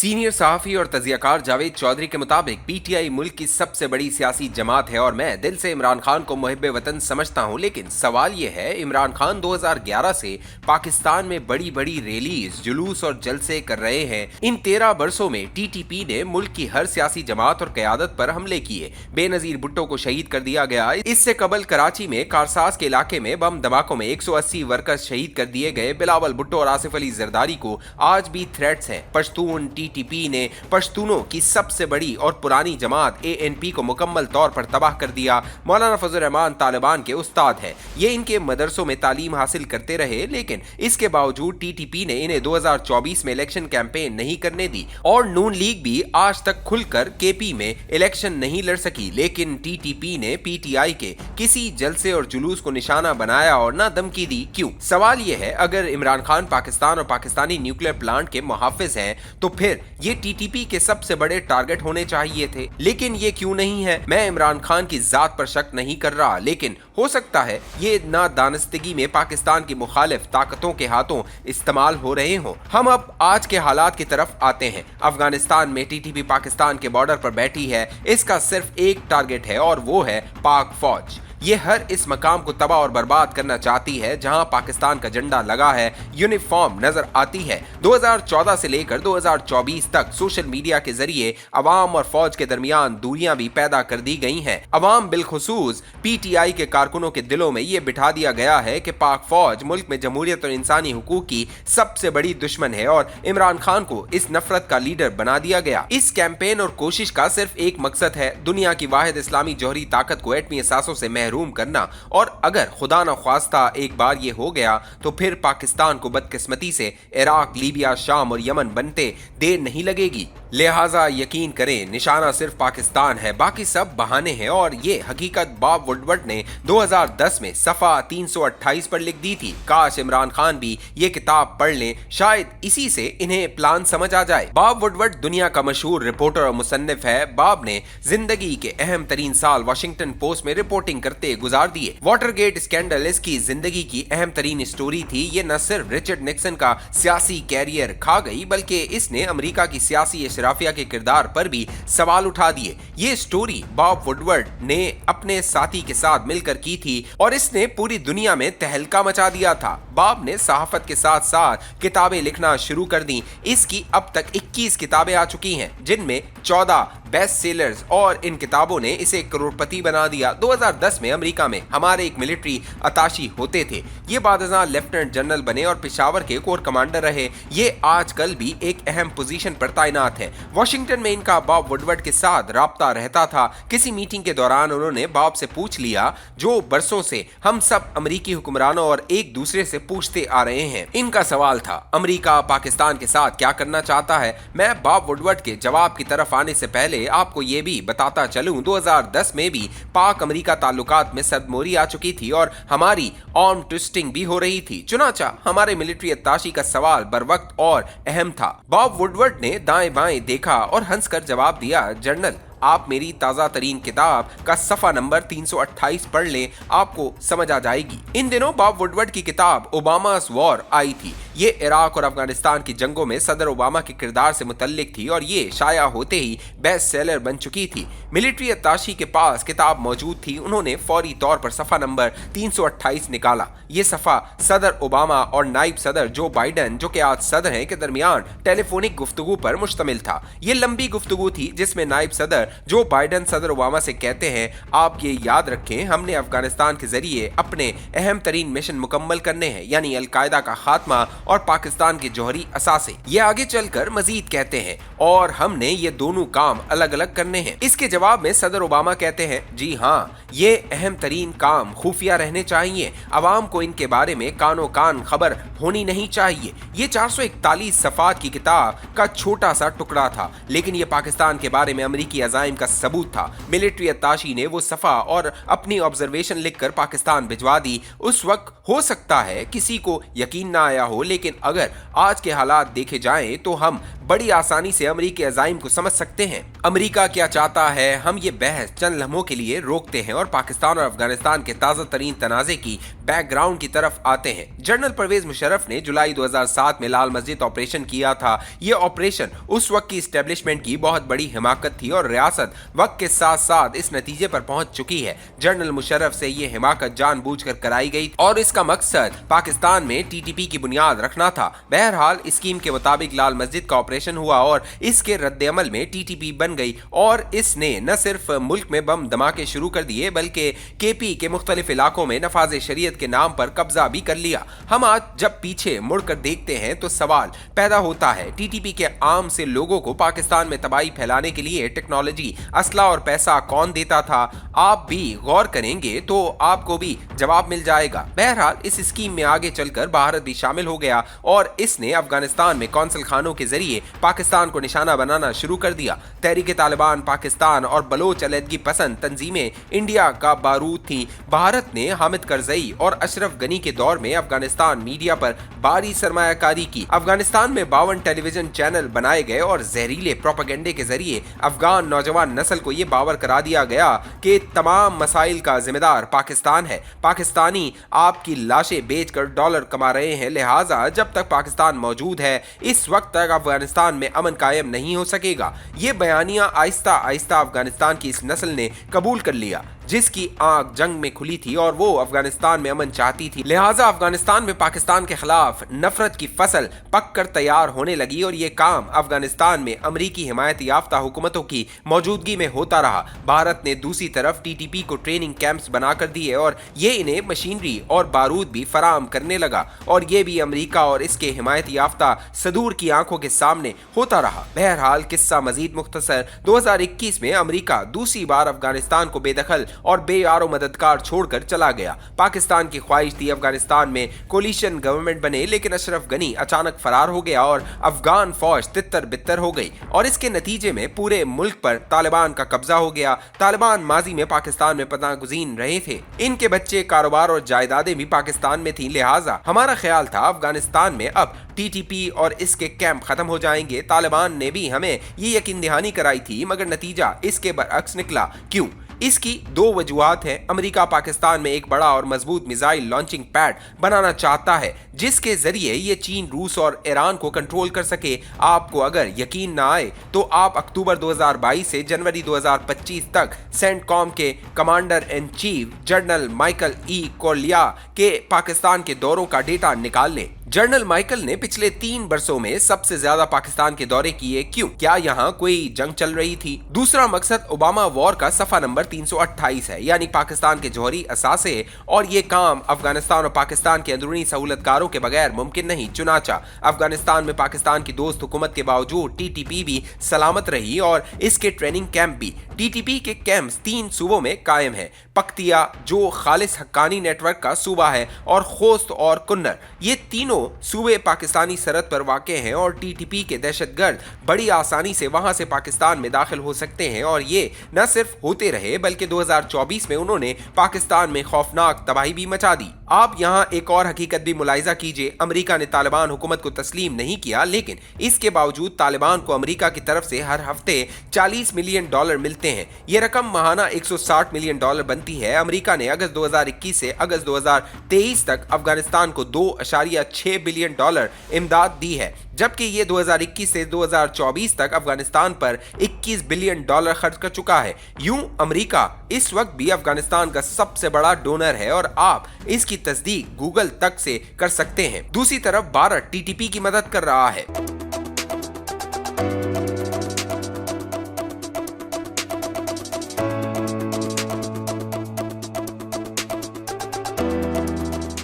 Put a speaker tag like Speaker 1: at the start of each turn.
Speaker 1: Senior सहाफी और तजियाकार जावेद चौधरी के मुताबिक पीटीआई मुल्क की सबसे बड़ी सियासी जमात है और मैं दिल से इमरान खान को मुहिब्बे वतन समझता हूं, लेकिन सवाल ये है इमरान खान 2011 से पाकिस्तान में बड़ी बड़ी रैलीज, जुलूस और जलसे कर रहे हैं। इन 13 बरसों में टीटीपी ने मुल्क की हर सियासी जमात और क़यादत पर हमले किए। बेनजीर भुट्टो को शहीद कर दिया गया। इससे कबल कराची में कारसाज के इलाके में बम धमाकों में 180 वर्कर्स शहीद कर दिए गए। बिलावल भुट्टो और आसिफ अली जरदारी को आज भी थ्रेट्स हैं। पश्तून टीटीपी ने पश्तूनों की सबसे बड़ी और पुरानी जमात एएनपी को मुकम्मल तौर पर तबाह कर दिया। मौलाना फजल रहमान तालिबान के उस्ताद हैं। ये इनके मदरसों में तालीम हासिल करते रहे, लेकिन इसके बावजूद टीटीपी ने इन्हें 2024 में इलेक्शन कैंपेन नहीं करने दी और नून लीग भी आज तक खुलकर केपी में इलेक्शन नहीं लड़ सकी। लेकिन टीटीपी ने पीटीआई के किसी जलसे और जुलूस को निशाना बनाया और ना धमकी दी। क्यों? सवाल यह है, अगर इमरान खान पाकिस्तान और पाकिस्तानी न्यूक्लियर प्लांट के मुहाफिज हैं तो फिर ये टीटीपी के सबसे बड़े टारगेट होने चाहिए थे। लेकिन ये क्यों नहीं है? मैं इमरान खान की जात पर शक नहीं कर रहा, लेकिन हो सकता है ये नादानस्तगी में पाकिस्तान की मुखालिफ ताकतों के हाथों इस्तेमाल हो रहे हों। हम अब आज के हालात की तरफ आते हैं। अफगानिस्तान में टीटीपी पाकिस्तान के बॉर्डर पर बैठी है। इसका सिर्फ एक टारगेट है और वो है पाक फौज। ये हर इस मकाम को तबाह और बर्बाद करना चाहती है जहां पाकिस्तान का झंडा लगा है, यूनिफॉर्म नजर आती है। 2014 से लेकर 2024 तक सोशल मीडिया के जरिए अवाम और फौज के दरमियान दूरियां भी पैदा कर दी गई हैं। अवाम बिलखुसूस पीटीआई के कारकुनों के दिलों में ये बिठा दिया गया है कि पाक फौज मुल्क में जमहूरियत और इंसानी हुकूक की सबसे बड़ी दुश्मन है और इमरान खान को इस नफरत का लीडर बना दिया गया। इस कैंपेन और कोशिश का सिर्फ एक मकसद है, दुनिया की वाहिद इस्लामी जौहरी ताकत को एटमी असासों से महरूम करना। और अगर खुदा न ख्वास्ता एक बार ये हो गया तो फिर पाकिस्तान को बदकिस्मती से इराक, लीबिया, शाम और यमन बनते देर नहीं लगेगी। लिहाजा यकीन करें, निशाना सिर्फ पाकिस्तान है, बाकी सब बहाने हैं। और ये हकीकत बॉब वुडवर्ड ने 2010 में सफ़ा 328 पर लिख दी थी। काश इमरान खान भी ये किताब पढ़ लें, शायद इसी से इन्हें प्लान समझ आ जाए। बॉब वुडवर्ड दुनिया का मशहूर रिपोर्टर और मुसन्निफ है। बॉब ने जिंदगी के अहम तरीन साल वाशिंगटन पोस्ट में रिपोर्टिंग करते गुजार दिए। वाटरगेट स्कैंडल इसकी जिंदगी की अहम तरीन स्टोरी थी। ये न सिर्फ रिचर्ड निक्सन का सियासी कैरियर खा गई, बल्कि इसने अमेरिका की सियासी अशराफिया के किरदार पर भी सवाल उठा दिए। ये स्टोरी बॉब वुडवर्ड ने अपने साथी के साथ मिलकर की थी और इसने पूरी दुनिया में तहलका मचा दिया था। बॉब ने सहाफत के साथ साथ किताबें लिखना शुरू कर दी। इसकी अब तक 21 किताबें आ चुकी हैं, जिनमें 14 बेस्ट सेलर्स, और इन किताबों ने इसे करोड़पति बना दिया। 2010 में अमेरिका में हमारे एक मिलिट्री अताशी होते थे। ये बादशाह लेफ्टिनेंट जनरल बने और पेशावर के कोर कमांडर रहे। ये आजकल भी एक अहम पोजीशन पर तैनात है। वाशिंगटन में इनका बॉब वुडवर्ड के साथ राब्ता रहता था। किसी मीटिंग के दौरान उन्होंने बॉब से पूछ लिया जो बरसों से हम सब अमेरिकी हुक्मरानों और एक दूसरे से पूछते आ रहे हैं। इनका सवाल था, अमेरिका पाकिस्तान के साथ क्या करना चाहता है? मैं बॉब वुडवर्ड के जवाब की तरफ आने से पहले आपको ये भी बताता चलूं, 2010 में भी पाक अमेरिका ताल्लुकात में सदमोरी आ चुकी थी और हमारी आर्म ट्विस्टिंग भी हो रही थी। चुनाचा हमारे मिलिट्री अत्ताशी का सवाल बर वक्त और अहम था। बॉब वुडवर्ड ने दाएं बाएं देखा और हंसकर जवाब दिया, जनरल आप मेरी ताज़ा तरीन किताब का सफ़ा नंबर 328 पढ़ लें, आपको समझ आ जाएगी। इन दिनों बॉब वुडवर्ड की किताब ओबामा's वॉर आई थी। ये इराक और अफगानिस्तान की जंगों में सदर ओबामा के किरदार से मुतल्लिक थी और ये शाया होते ही बेस्ट सेलर बन चुकी थी। मिलिट्री अत्ताशी के पास किताब मौजूद थी। उन्होंने फौरी तौर पर सफ़ा नंबर 328 निकाला। ये सफ़ा सदर ओबामा और नायब सदर जो बाइडन, जो कि आज सदर हैं, के दरमियान टेलीफोनिक गुफ्तगू पर मुश्तमिल था। ये लंबी गुफ्तगू थी जिसमें नायब सदर जो बाइडन सदर ओबामा से कहते हैं, आप ये याद रखें हमने अफगानिस्तान के जरिए अपने अहम तरीन मिशन मुकम्मल करने हैं, यानी अलकायदा का खात्मा और पाकिस्तान के जौहरी असासे। ये आगे चलकर मजीद कहते हैं और हमने ये दोनों काम अलग अलग करने हैं। इसके जवाब में सदर ओबामा कहते हैं, जी हाँ, ये अहम तरीन काम खुफिया रहने चाहिए, अवाम को इनके बारे में कानो कान खबर होनी नहीं चाहिए। ये 441 सफ़ात की किताब का छोटा सा टुकड़ा था, लेकिन ये पाकिस्तान के बारे में अमेरिकी अज़ाइम का सबूत था। मिलिट्री अत्ताशी ने वो सफ़ा और अपनी ऑब्जर्वेशन लिखकर पाकिस्तान भिजवा दी। उस वक्त हो सकता है किसी को यकीन ना आया हो, लेकिन अगर आज के हालात देखे जाएं तो हम बड़ी आसानी से अमेरिकी अज़ाइम को समझ सकते हैं। अमेरिका क्या चाहता है, हम ये बहस चंद लम्हों के लिए रोकते हैं और पाकिस्तान और अफगानिस्तान के ताज़ा तरीन तनाज़े की बैकग्राउंड की तरफ आते हैं। जनरल परवेज मुशर्रफ ने जुलाई 2007 में लाल मस्जिद ऑपरेशन किया था। ये ऑपरेशन उस वक्त की एस्टेब्लिशमेंट की बहुत बड़ी हिमाकत थी और रियासत वक्त के साथ साथ इस नतीजे पर पहुंच चुकी है। जनरल मुशर्रफ से ये हिमाकत जानबूझकर कराई गई और इसका मकसद पाकिस्तान में टीटीपी की बुनियाद रखना था। बहरहाल स्कीम के मुताबिक लाल मस्जिद का ऑपरेशन हुआ और इसके रद्द-ए-अमल में टीटीपी बन गई और इसने न सिर्फ मुल्क में बम धमाके शुरू कर दिए बल्कि केपी के मुख्तलिफ इलाकों में नफाज शरीयत के नाम पर कब्जा भी कर लिया। हम आज जब पीछे मुड़कर देखते हैं तो सवाल पैदा होता है, टीटीपी के आम से लोगों को पाकिस्तान में तबाही फैलाने के लिए टेक्नोलॉजी, असला और पैसा कौन देता था? आप भी गौर करेंगे तो आपको भी जवाब मिल जाएगा। बहरहाल इस स्कीम में आगे चलकर भारत भी शामिल हो गया और इसने अफगानिस्तान में कौंसल खानों के जरिए पाकिस्तान को निशाना बनाना शुरू कर दिया। तहरीक तालिबान पाकिस्तान और बलोच अलहदगी पसंद तंजीमें इंडिया का बारूद थी। भारत ने हामिद करजई और अशरफ गनी के दौर में अफगानिस्तान मीडिया पर भारी सरमायाकारी की। अफगानिस्तान में 52 टेलीविजन चैनल बनाए गए और जहरीले प्रोपेगेंडे के जरिए अफगान नौजवान नस्ल को यह बावर करा दिया गया कि तमाम मसाइल का जिम्मेदार पाकिस्तान है। पाकिस्तानी आपकी लाशें बेचकर डॉलर कमा रहे हैं, लिहाजा जब तक पाकिस्तान मौजूद है इस वक्त तक अफगानिस्तान में अमन कायम नहीं हो सकेगा। ये बयानिया आहिस्ता आहिस्ता अफगानिस्तान की इस नस्ल ने कबूल कर लिया जिसकी आंख जंग में खुली थी और वो अफगानिस्तान में अमन चाहती थी। लिहाजा अफगानिस्तान में पाकिस्तान के खिलाफ नफरत की फसल पककर तैयार होने लगी और ये काम अफगानिस्तान में अमरीकी हिमायत याफ्ता हुकूमतों की मौजूदगी में होता रहा। भारत ने दूसरी तरफ टीटीपी को ट्रेनिंग कैंप्स बनाकर दिए और ये इन्हें मशीनरी और बारूद भी फराहम करने लगा और ये भी अमरीका और इसके हिमायत याफ्ता सदूर की आंखों के सामने होता रहा। बहरहाल किस्सा मजीद मुख्तसर, 2021 में अमरीका दूसरी बार अफगानिस्तान को बेदखल और बेयारो मददगार छोड़कर चला गया। पाकिस्तान की ख्वाहिश थी अफगानिस्तान में कोलिशन गवर्नमेंट बने, लेकिन अशरफ गनी अचानक फरार हो गया और अफगान फौज तितर बितर हो गई और इसके नतीजे में पूरे मुल्क पर तालिबान का कब्जा हो गया। तालिबान माजी में पाकिस्तान में पनाह गुज़ीर रहे थे, इनके बच्चे, कारोबार और जायदादें भी पाकिस्तान में थी। लिहाजा हमारा ख्याल था अफगानिस्तान में अब टीटीपी और इसके कैंप खत्म हो जाएंगे। तालिबान ने भी हमें ये यकीन दहानी कराई थी मगर नतीजा इसके बरअक्स निकला। क्यों? इसकी दो वजूहात हैं। अमेरिका पाकिस्तान में एक बड़ा और मजबूत मिसाइल लॉन्चिंग पैड बनाना चाहता है जिसके जरिए ये चीन, रूस और ईरान को कंट्रोल कर सके। आपको अगर यकीन ना आए तो आप अक्टूबर 2022 से जनवरी 2025 तक सेंटकॉम के commander in chief general Michael E Koliya के पाकिस्तान के दौरों का डेटा निकाल लें। जनरल माइकल ने पिछले 3 वर्षों में सबसे ज्यादा पाकिस्तान के दौरे किए। क्यों? क्या यहाँ कोई जंग चल रही थी? दूसरा मकसद ओबामा वॉर का सफा नंबर 328 है, यानी पाकिस्तान के जौहरी असासे, और ये काम अफगानिस्तान और पाकिस्तान के अंदरूनी सहूलतकारों के बगैर मुमकिन नहीं। चुनाचा अफगानिस्तान में पाकिस्तान की दोस्त हुकूमत के बावजूद टीटीपी भी सलामत रही और इसके ट्रेनिंग कैंप भी। टीटीपी के कैंप्स 3 सूबों में कायम है, पख्तिया जो खालिस हक्कानी नेटवर्क का सूबा है, और खोस्त और कुन्नर। ये तीनों सूबे पाकिस्तानी सरहद पर वाक़े हैं और टीटीपी के दहशतगर्द बड़ी आसानी से वहां से पाकिस्तान में दाखिल हो सकते हैं और ये न सिर्फ होते रहे बल्कि 2024 में उन्होंने पाकिस्तान में खौफनाक तबाही भी मचा दी। आप यहाँ एक और हकीकत भी मुलाहिजा कीजिए, अमेरिका ने तालिबान हुकूमत को तस्लीम नहीं किया, लेकिन इसके बावजूद तालिबान को अमेरिका की तरफ से हर हफ्ते $40 मिलियन मिलते हैं। ये रकम माहाना $160 मिलियन बनती है। अमेरिका ने अगस्त 2021 से अगस्त 2023 तक अफगानिस्तान को $2.6 बिलियन इमदाद दी है, जबकि ये 2021 से 2024 तक अफगानिस्तान पर $21 बिलियन खर्च कर चुका है। यूं अमेरिका इस वक्त भी अफगानिस्तान का सबसे बड़ा डोनर है और आप इसकी तस्दीक गूगल तक से कर सकते हैं। दूसरी तरफ भारत टीटीपी की मदद कर रहा है।